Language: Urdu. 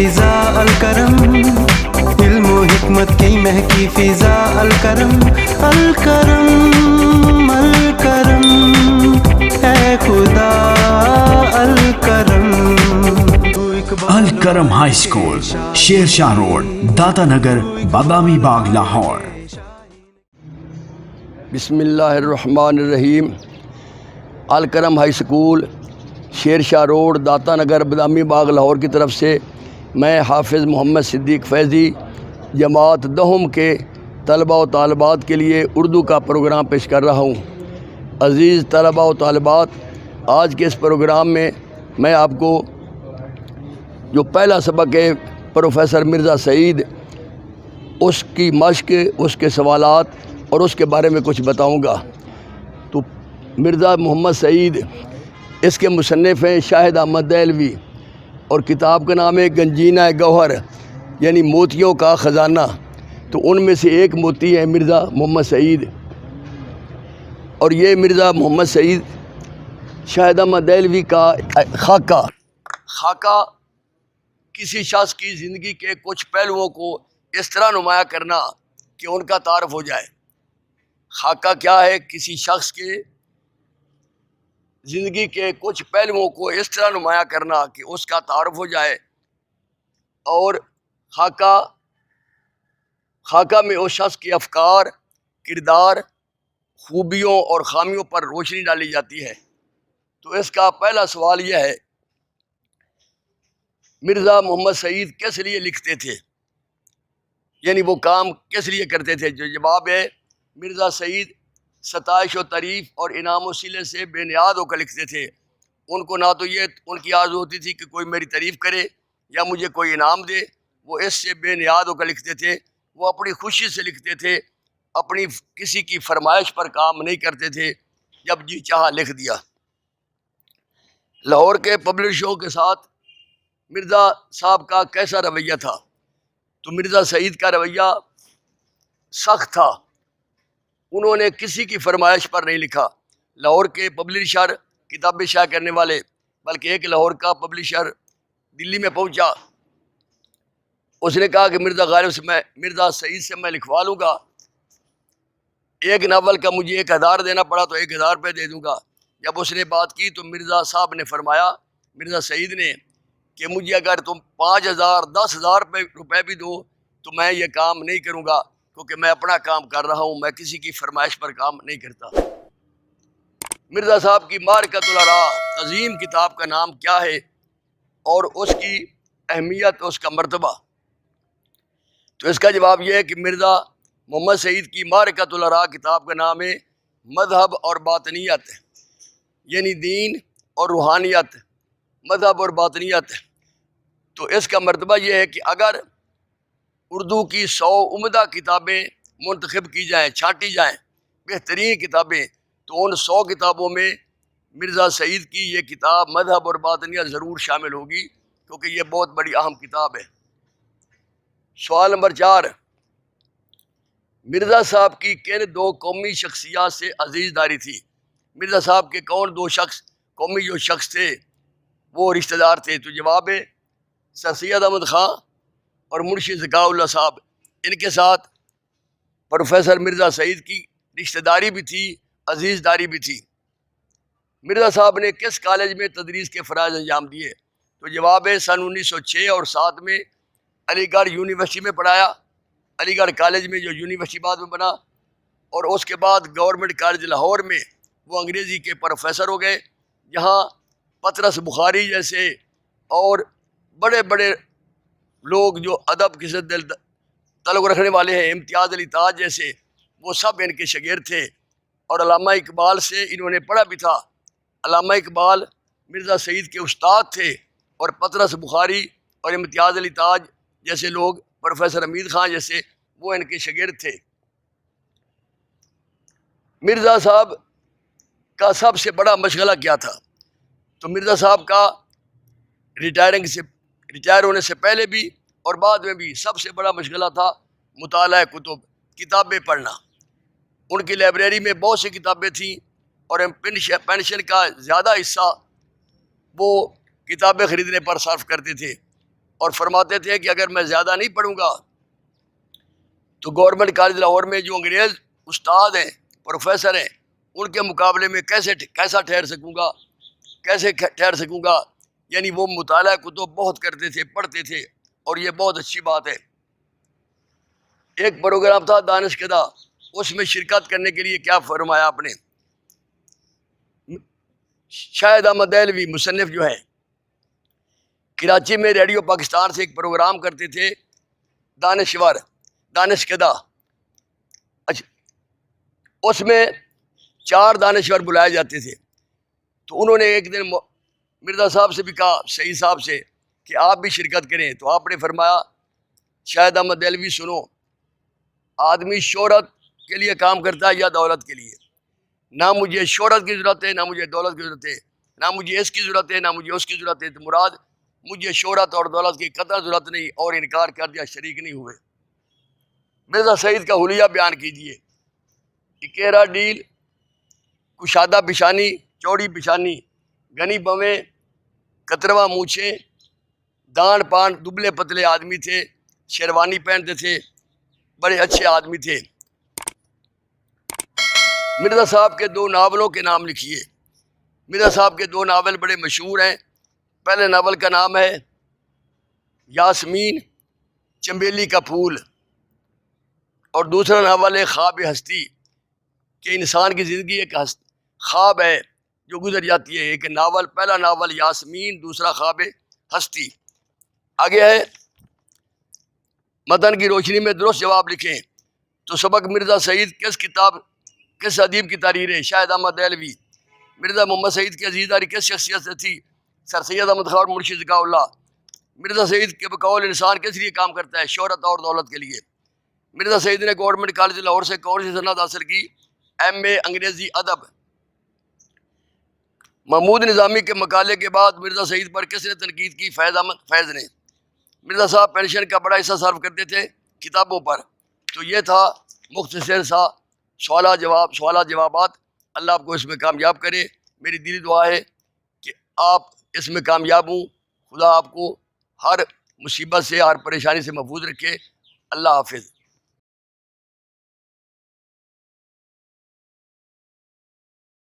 فضا الکرم، علم و حکمت کی مہکی فضا الکرم، الکرم الکرم اے خدا Al-Karam. Al-Karam high school, Sher Shah road, داتا نگر، بادامی باغ، لاہور۔ بسم اللہ الرحمن الرحیم۔ Al-Karam high school, Sher Shah road, داتا نگر، بادامی باغ، لاہور کی طرف سے میں حافظ محمد صدیق فیضی جماعت دہم کے طلباء و طالبات کے لیے اردو کا پروگرام پیش کر رہا ہوں۔ عزیز طلباء و طالبات، آج کے اس پروگرام میں میں آپ کو جو پہلا سبق ہے پروفیسر مرزا سعید، اس کی مشق، اس کے سوالات اور اس کے بارے میں کچھ بتاؤں گا۔ تو مرزا محمد سعید، اس کے مصنف ہیں شاہد احمد دہلوی، اور کتاب کا نام ہے گنجینہ گوہر، یعنی موتیوں کا خزانہ۔ تو ان میں سے ایک موتی ہے مرزا محمد سعید، اور یہ مرزا محمد سعید شاہد احمد دہلوی کا خاکہ کسی شخص کی زندگی کے کچھ پہلوؤں کو اس طرح نمایاں کرنا کہ ان کا تعارف ہو جائے۔ خاکہ کیا ہے؟ کسی شخص کے زندگی کے کچھ پہلوؤں کو اس طرح نمایاں کرنا کہ اس کا تعارف ہو جائے، اور خاکہ میں اس شخص کے افکار، کردار، خوبیوں اور خامیوں پر روشنی ڈالی جاتی ہے۔ تو اس کا پہلا سوال یہ ہے، مرزا محمد سعید کس لیے لکھتے تھے، یعنی وہ کام کس لیے کرتے تھے؟ جو جواب ہے، مرزا سعید ستائش و تعریف اور انعام و صلے سے بے نیاز ہو کر لکھتے تھے۔ ان کو نہ تو یہ ان کی آرزو ہوتی تھی کہ کوئی میری تعریف کرے یا مجھے کوئی انعام دے، وہ اس سے بے نیاز ہو کر لکھتے تھے۔ وہ اپنی خوشی سے لکھتے تھے، اپنی کسی کی فرمائش پر کام نہیں کرتے تھے، جب جی چاہا لکھ دیا۔ لاہور کے پبلشروں کے ساتھ مرزا صاحب کا کیسا رویہ تھا؟ تو مرزا سعید کا رویہ سخت تھا۔ انہوں نے کسی کی فرمائش پر نہیں لکھا۔ لاہور کے پبلشر، کتابیں شائع کرنے والے، بلکہ ایک لاہور کا پبلشر دلی میں پہنچا، اس نے کہا کہ مرزا سعید سے میں لکھوا لوں گا، ایک ناول کا مجھے 1000 دینا پڑا تو 1000 روپے دے دوں گا۔ جب اس نے بات کی تو مرزا صاحب نے فرمایا، مرزا سعید نے، کہ مجھے اگر تم 5000 10,000 روپے بھی دو تو میں یہ کام نہیں کروں گا، کیونکہ میں اپنا کام کر رہا ہوں، میں کسی کی فرمائش پر کام نہیں کرتا۔ مرزا صاحب کی معرکۃ الآراء عظیم کتاب کا نام کیا ہے اور اس کی اہمیت، اس کا مرتبہ؟ تو اس کا جواب یہ ہے کہ مرزا محمد سعید کی معرکۃ الآراء کتاب کا نام ہے مذہب اور باطنیت، یعنی دین اور روحانیت، مذہب اور باطنیت۔ تو اس کا مرتبہ یہ ہے کہ اگر اردو کی 100 عمدہ کتابیں منتخب کی جائیں، چھانٹی جائیں، بہترین کتابیں، تو ان 100 کتابوں میں مرزا سعید کی یہ کتاب مذہب اور باطنیت ضرور شامل ہوگی، کیونکہ یہ بہت بڑی اہم کتاب ہے۔ سوال نمبر 4، مرزا صاحب کی کن 2 قومی شخصیات سے عزیز داری تھی؟ مرزا صاحب کے کون 2 قومی جو شخص تھے وہ رشتہ دار تھے؟ تو جواب ہے، سر سید احمد خان اور منشی ذکاء اللہ صاحب۔ ان کے ساتھ پروفیسر مرزا سعید کی رشتہ داری بھی تھی، عزیز داری بھی تھی۔ مرزا صاحب نے کس کالج میں تدریس کے فرائض انجام دیے؟ تو جواب ہے، سن 1906 اور 7 میں علی گڑھ یونیورسٹی میں پڑھایا، علی گڑھ کالج میں جو یونیورسٹی بعد میں بنا، اور اس کے بعد گورنمنٹ کالج لاہور میں وہ انگریزی کے پروفیسر ہو گئے، جہاں پطرس بخاری جیسے اور بڑے بڑے لوگ جو ادب کے ساتھ تعلق رکھنے والے ہیں، امتیاز علی تاج جیسے، وہ سب ان کے شاگرد تھے، اور علامہ اقبال سے انہوں نے پڑھا بھی تھا۔ علامہ اقبال مرزا سعید کے استاد تھے، اور پطرس بخاری اور امتیاز علی تاج جیسے لوگ، پروفیسر حمید خان جیسے، وہ ان کے شاگرد تھے۔ مرزا صاحب کا سب سے بڑا مشغلہ کیا تھا؟ تو مرزا صاحب کا ریٹائر ہونے سے پہلے بھی اور بعد میں بھی سب سے بڑا مشغلہ تھا مطالعہ کتابیں پڑھنا۔ ان کی لائبریری میں بہت سی کتابیں تھیں، اور پینشن کا زیادہ حصہ وہ کتابیں خریدنے پر صرف کرتے تھے، اور فرماتے تھے کہ اگر میں زیادہ نہیں پڑھوں گا تو گورنمنٹ کالج لاہور میں جو انگریز استاد ہیں، پروفیسر ہیں، ان کے مقابلے میں کیسا ٹھہر سکوں گا. یعنی وہ مطالعہ کتب بہت کرتے تھے، پڑھتے تھے، اور یہ بہت اچھی بات ہے. ایک پروگرام تھا دانش کدہ، اس میں شرکت کرنے کے لیے کیا فرمایا آپ نے. شاہد احمد دہلوی مصنف جو ہے، کراچی میں ریڈیو پاکستان سے ایک پروگرام کرتے تھے دانش کدہ. اچھا، اس میں 4 دانشور بلائے جاتے تھے. تو انہوں نے ایک دن مرزا صاحب سے بھی کہا، سعید صاحب سے، کہ آپ بھی شرکت کریں. تو آپ نے فرمایا شاہد احمد دہلوی سنو، آدمی شہرت کے لیے کام کرتا ہے یا دولت کے لیے؟ نہ مجھے شہرت کی ضرورت ہے، نہ مجھے دولت کی ضرورت ہے، نہ مجھے اس کی ضرورت ہے، نہ مجھے اس کی ضرورت ہے. تو مراد مجھے شہرت اور دولت کی قطع ضرورت نہیں، اور انکار کر دیا، شریک نہیں ہوئے. مرزا سعید کا حلیہ بیان کیجیے. اکیرا ڈیل، کشادہ پیشانی، چوڑی پیشانی، گنی بویں، کتروا مونچھیں، دان پان، دبلے پتلے آدمی تھے، شیروانی پہنتے تھے، بڑے اچھے آدمی تھے. مرزا صاحب کے 2 ناولوں کے نام لکھیے. مرزا صاحب کے 2 ناول بڑے مشہور ہیں. پہلے ناول کا نام ہے یاسمین چنبیلی کا پھول، اور دوسرا ناول ہے خواب ہستی، کہ انسان کی زندگی ایک خواب ہے جو گزر جاتی ہے. ایک ناول، پہلا ناول یاسمین، دوسرا خواب ہستی. آگے ہے متن کی روشنی میں درست جواب لکھیں. تو سبق مرزا سعید کس ادیب کی تحریر ہے؟ شاہد احمد دہلوی. مرزا محمد سعید کی عزیزداری کس شخصیت سے تھی؟ سر سید احمد خان اور منشی ذکاء اللہ. مرزا سعید کے بقول انسان کس لیے کام کرتا ہے؟ شہرت اور دولت کے لیے. مرزا سعید نے گورنمنٹ کالج لاہور سے کون سی سند حاصل کی؟ ایم اے انگریزی ادب. محمود نظامی کے مقالے کے بعد مرزا سعید پر کس نے تنقید کی؟ فیض نے. مرزا صاحب پینشن کا بڑا حصہ صرف کرتے تھے کتابوں پر. تو یہ تھا مختصر سا سوالات جوابات. اللہ آپ کو اس میں کامیاب کرے. میری دلی دعا ہے کہ آپ اس میں کامیاب ہوں. خدا آپ کو ہر مصیبت سے، ہر پریشانی سے محفوظ رکھے. اللہ حافظ.